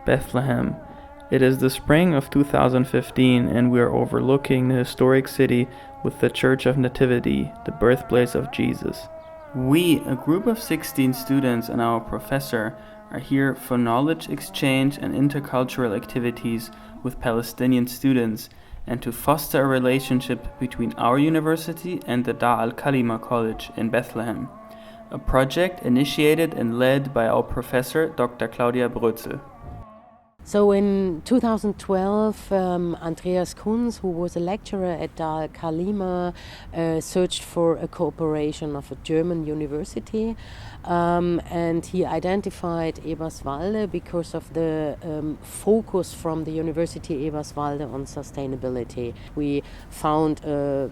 Bethlehem. It is the spring of 2015 and we are overlooking the historic city with the Church of Nativity, the birthplace of Jesus. We, a group of 16 students and our professor, are here for knowledge exchange and intercultural activities with Palestinian students and to foster a relationship between our university and the Dar al-Kalima College in Bethlehem, a project initiated and led by our professor Dr. Claudia Brötzel. So in 2012, Andreas Kunz, who was a lecturer at Dar al-Kalima, searched for a cooperation of a German university, and he identified Eberswalde because of the focus from the University Eberswalde on sustainability. We found a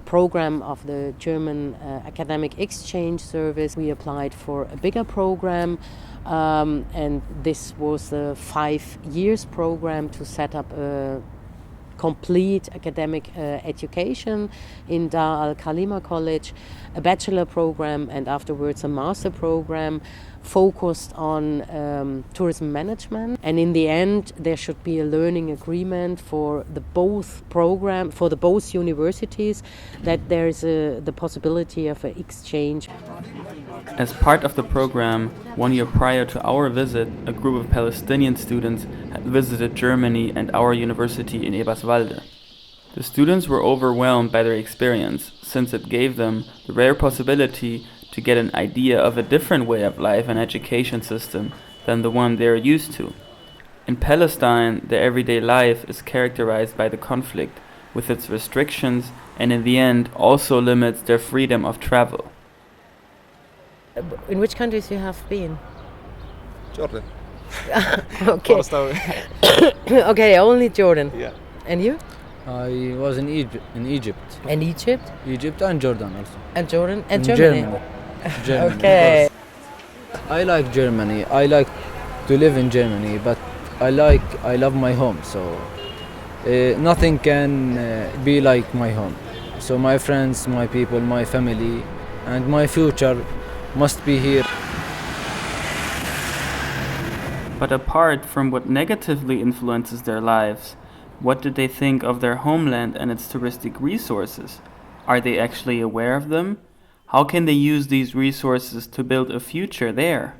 program of the German Academic Exchange Service. We applied for a bigger program, and this was a 5 years program to set up a complete academic education in Dar al-Kalima College, a bachelor program and afterwards a master program focused on tourism management. And in the end there should be a learning agreement for the both universities, that there is the possibility of an exchange. As part of the program, 1 year prior to our visit, a group of Palestinian students had visited Germany and our university in Eberswalde. The students were overwhelmed by their experience, since it gave them the rare possibility to get an idea of a different way of life and education system than the one they are used to. In Palestine, their everyday life is characterized by the conflict, with its restrictions, and in the end also limits their freedom of travel. In which countries you have been? Jordan. Okay. Okay, only Jordan. Yeah. And you? I was in Egypt. And Egypt? Egypt and Jordan also. And Jordan? And In Germany? Germany. Okay. I like Germany. I like to live in Germany, but I love my home. So nothing can be like my home. So my friends, my people, my family, and my future must be here. But apart from what negatively influences their lives, what did they think of their homeland and its touristic resources? Are they actually aware of them? How can they use these resources to build a future there?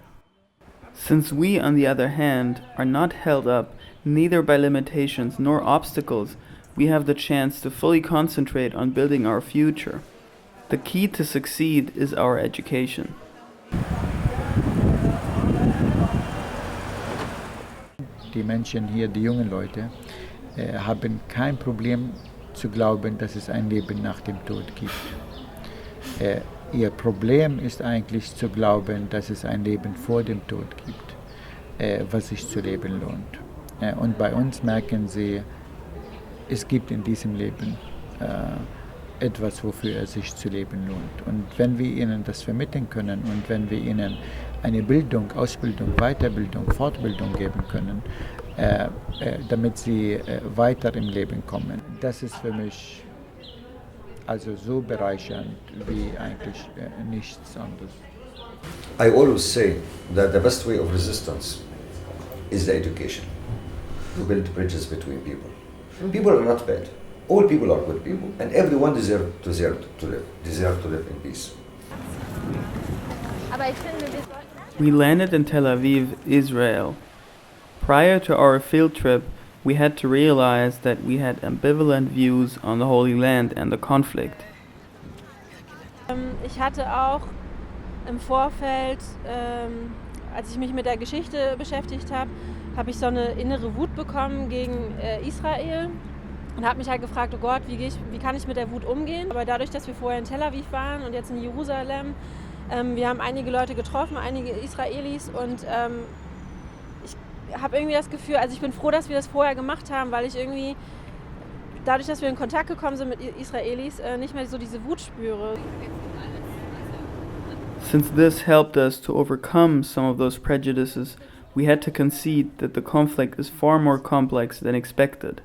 Since we, on the other hand, are not held up neither by limitations nor obstacles, we have the chance to fully concentrate on building our future. The key to succeed is our education. Die Menschen hier, die jungen Leute, haben kein Problem zu glauben, dass es ein Leben nach dem Tod gibt. Ihr Problem ist eigentlich zu glauben, dass es ein Leben vor dem Tod gibt, was sich zu leben lohnt. Und bei uns merken sie, es gibt in diesem Leben etwas, wofür es sich zu leben lohnt. Und wenn wir ihnen das vermitteln können und wenn wir ihnen eine Bildung, Ausbildung, Weiterbildung, Fortbildung geben können, damit sie weiter im Leben kommen, das ist für mich also so bereichernd wie eigentlich nichts anderes. I always say that the best way of resistance is the education, to build bridges between people. People are not bad. All people are good people, and everyone deserves to live in peace. We landed in Tel Aviv, Israel. Prior to our field trip, we had to realize that we had ambivalent views on the Holy Land and the conflict. Ich hatte auch im Vorfeld, als ich mich mit der Geschichte beschäftigt habe, habe ich so eine innere Wut bekommen gegen Israel. Und habe mich halt gefragt, oh Gott, wie kann ich mit der Wut umgehen? Aber dadurch, dass wir vorher in Tel Aviv waren und jetzt in Jerusalem, wir haben einige Leute getroffen, einige Israelis, und ich habe irgendwie das Gefühl, also ich bin froh, dass wir das vorher gemacht haben, weil ich irgendwie, dadurch, dass wir in Kontakt gekommen sind mit Israelis, nicht mehr so diese Wut spüre. Since this helped us to overcome some of those prejudices, we had to concede that the conflict is far more complex than expected.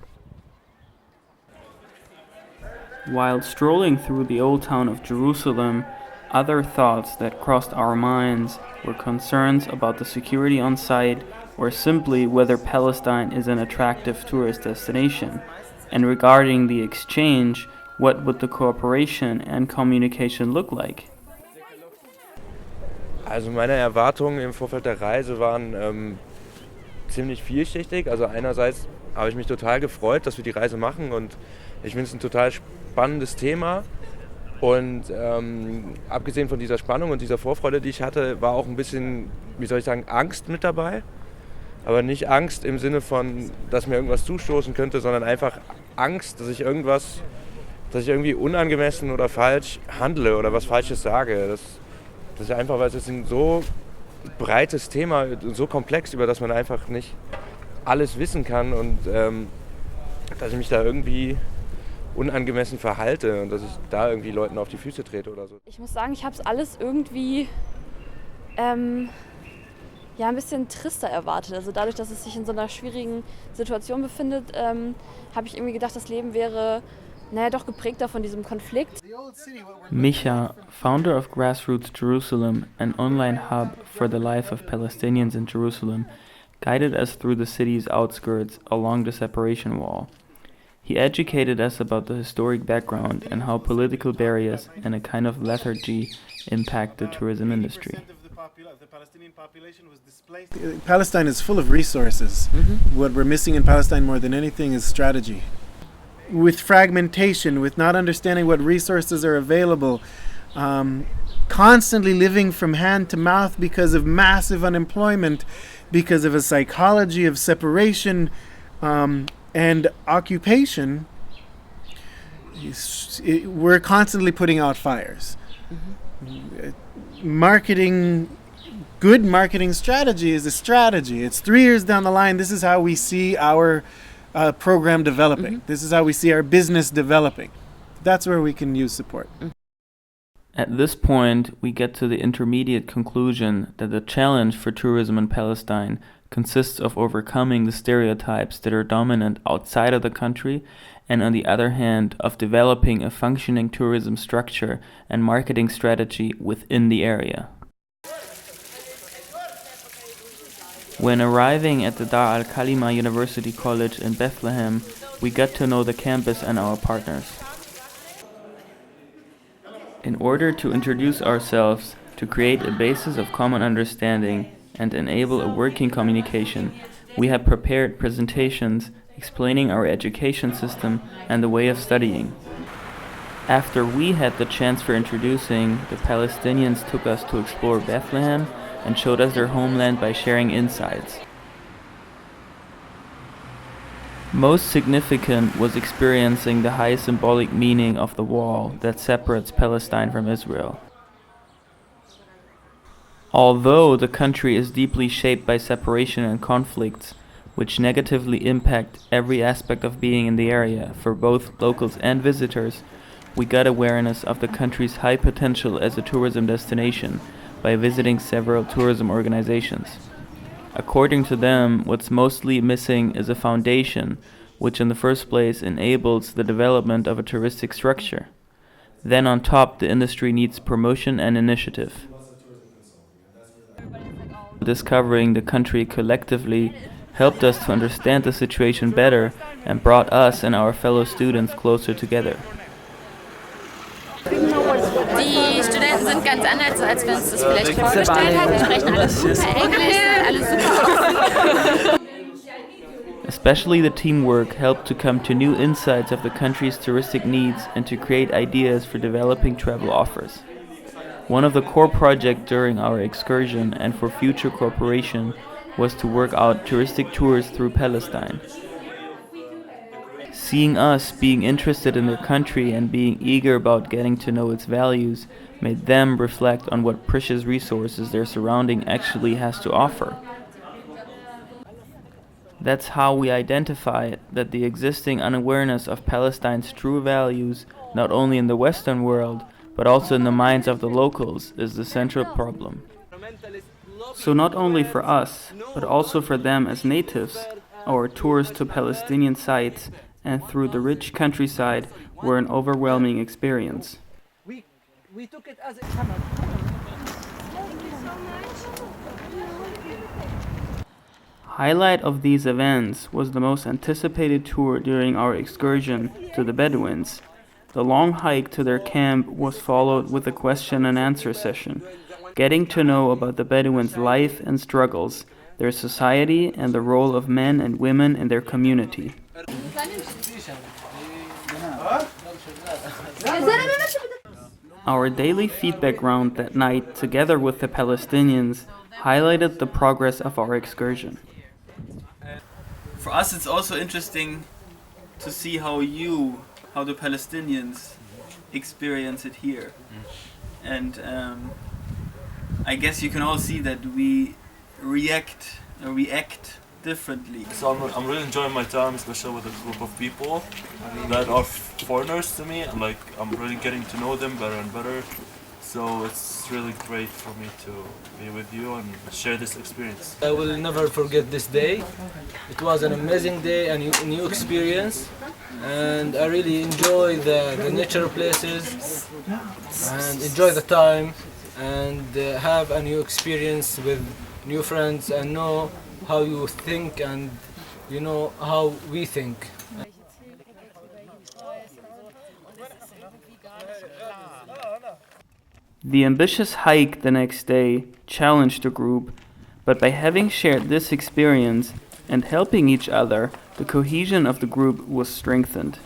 While strolling through the old town of Jerusalem, other thoughts that crossed our minds were concerns about the security on site or simply whether Palestine is an attractive tourist destination? And regarding the exchange, what would the cooperation and communication look like? Also meine Erwartungen im Vorfeld der Reise waren ziemlich vielschichtig. Also einerseits habe ich mich total gefreut, dass wir die Reise machen und ich finde es ein total spannendes Thema. Und abgesehen von dieser Spannung und dieser Vorfreude, die ich hatte, war auch ein bisschen, wie soll ich sagen, Angst mit dabei. Aber nicht Angst im Sinne von, dass mir irgendwas zustoßen könnte, sondern einfach Angst, dass ich irgendwie unangemessen oder falsch handle oder was Falsches sage. Das ist einfach, weil es ist ein so breites Thema, so komplex, über das man einfach nicht alles wissen kann und dass ich mich da irgendwie unangemessen verhalte und dass ich da irgendwie Leuten auf die Füße trete oder so. Ich muss sagen, ich habe es alles irgendwie ein bisschen trister erwartet. Also dadurch, dass es sich in so einer schwierigen Situation befindet, habe ich irgendwie gedacht, das Leben wäre doch geprägter von diesem Konflikt. Micha, founder of Grassroots Jerusalem, an online hub for the life of Palestinians in Jerusalem, guided us through the city's outskirts along the separation wall. He educated us about the historic background and how political barriers and a kind of lethargy impact the tourism industry. Palestine is full of resources. What we're missing in Palestine more than anything is strategy. With fragmentation, with not understanding what resources are available, constantly living from hand to mouth because of massive unemployment, because of a psychology of separation and occupation, we're constantly putting out fires. Good marketing strategy is a strategy. It's 3 years down the line. This is how we see our program developing. This is how we see our business developing. That's where we can use support. At this point, we get to the intermediate conclusion that the challenge for tourism in Palestine consists of overcoming the stereotypes that are dominant outside of the country, and on the other hand, of developing a functioning tourism structure and marketing strategy within the area. When arriving at the Dar al-Kalima University College in Bethlehem, we got to know the campus and our partners. In order to introduce ourselves, to create a basis of common understanding, and enable a working communication, we have prepared presentations explaining our education system and the way of studying. After we had the chance for introducing, the Palestinians took us to explore Bethlehem and showed us their homeland by sharing insights. Most significant was experiencing the high symbolic meaning of the wall that separates Palestine from Israel. Although the country is deeply shaped by separation and conflicts, which negatively impact every aspect of being in the area for both locals and visitors, we got awareness of the country's high potential as a tourism destination by visiting several tourism organizations. According to them, what's mostly missing is a foundation, which in the first place enables the development of a touristic structure. Then on top, the industry needs promotion and initiative. Discovering the country collectively helped us to understand the situation better and brought us and our fellow students closer together. Die Studenten sind ganz anders, als wir uns das vielleicht vorgestellt haben. Die sprechen alle super Englisch, alle super. Especially the teamwork helped to come to new insights of the country's touristic needs and to create ideas for developing travel offers. One of the core projects during our excursion and for future cooperation was to work out touristic tours through Palestine. Seeing us being interested in their country and being eager about getting to know its values made them reflect on what precious resources their surrounding actually has to offer. That's how we identify that the existing unawareness of Palestine's true values, not only in the Western world, but also in the minds of the locals, is the central problem. So not only for us, but also for them as natives, our tours to Palestinian sites and through the rich countryside were an overwhelming experience. We took it as a Highlight of these events was the most anticipated tour during our excursion to the Bedouins. The long hike to their camp was followed with a question and answer session, getting to know about the Bedouins' life and struggles, their society, and the role of men and women in their community. Our daily feedback round that night, together with the Palestinians, highlighted the progress of our excursion. For us, it's also interesting to see how the Palestinians experience it here. And I guess you can all see that we react differently. So I'm really enjoying my time, especially with a group of people that are foreigners to me. I'm really getting to know them better and better. So it's really great for me to be with you and share this experience. I will never forget this day. It was an amazing day, a new experience, and I really enjoy the nature places and enjoy the time and have a new experience with new friends and know how you think and you know how we think. The ambitious hike the next day challenged the group, but by having shared this experience and helping each other, the cohesion of the group was strengthened.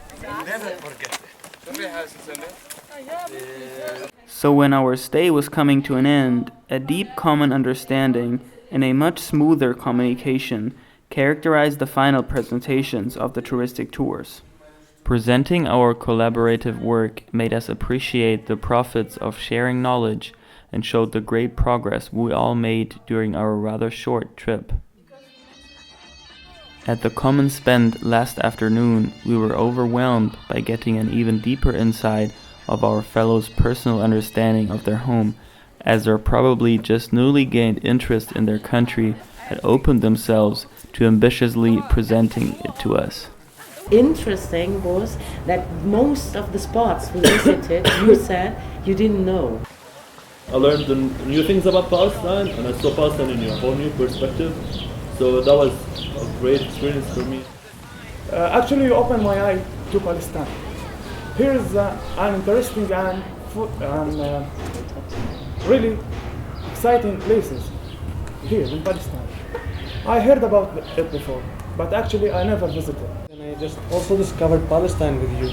So when our stay was coming to an end, a deep common understanding and a much smoother communication characterized the final presentations of the touristic tours. Presenting our collaborative work made us appreciate the profits of sharing knowledge and showed the great progress we all made during our rather short trip. At the common spend last afternoon, we were overwhelmed by getting an even deeper insight of our fellows' personal understanding of their home, as their probably just newly gained interest in their country had opened themselves to ambitiously presenting it to us. Interesting was that most of the spots we visited, you said you didn't know. I learned new things about Palestine, and I saw Palestine in a whole new perspective. So that was a great experience for me. Actually, you opened my eye to Palestine. Here is an interesting and really exciting places here in Palestine. I heard about it before, but actually I never visited. And I just also discovered Palestine with you.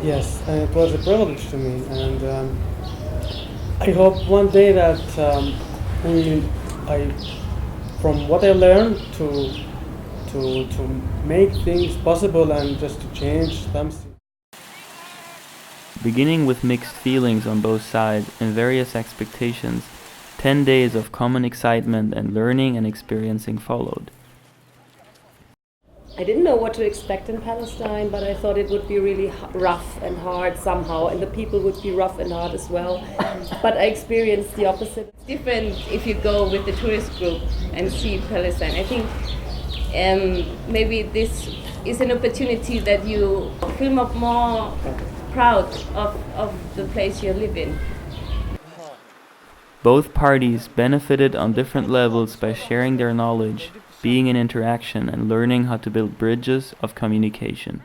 Yes, and it was a privilege to me, and I hope one day that from what I learned to make things possible and just to change them. Beginning with mixed feelings on both sides and various expectations, 10 days of common excitement and learning and experiencing followed. I didn't know what to expect in Palestine, but I thought it would be really rough and hard somehow, and the people would be rough and hard as well. But I experienced the opposite. It's different if you go with the tourist group and see Palestine. I think maybe this is an opportunity that you feel more proud of the place you live in. Both parties benefited on different levels by sharing their knowledge, being in interaction, and learning how to build bridges of communication.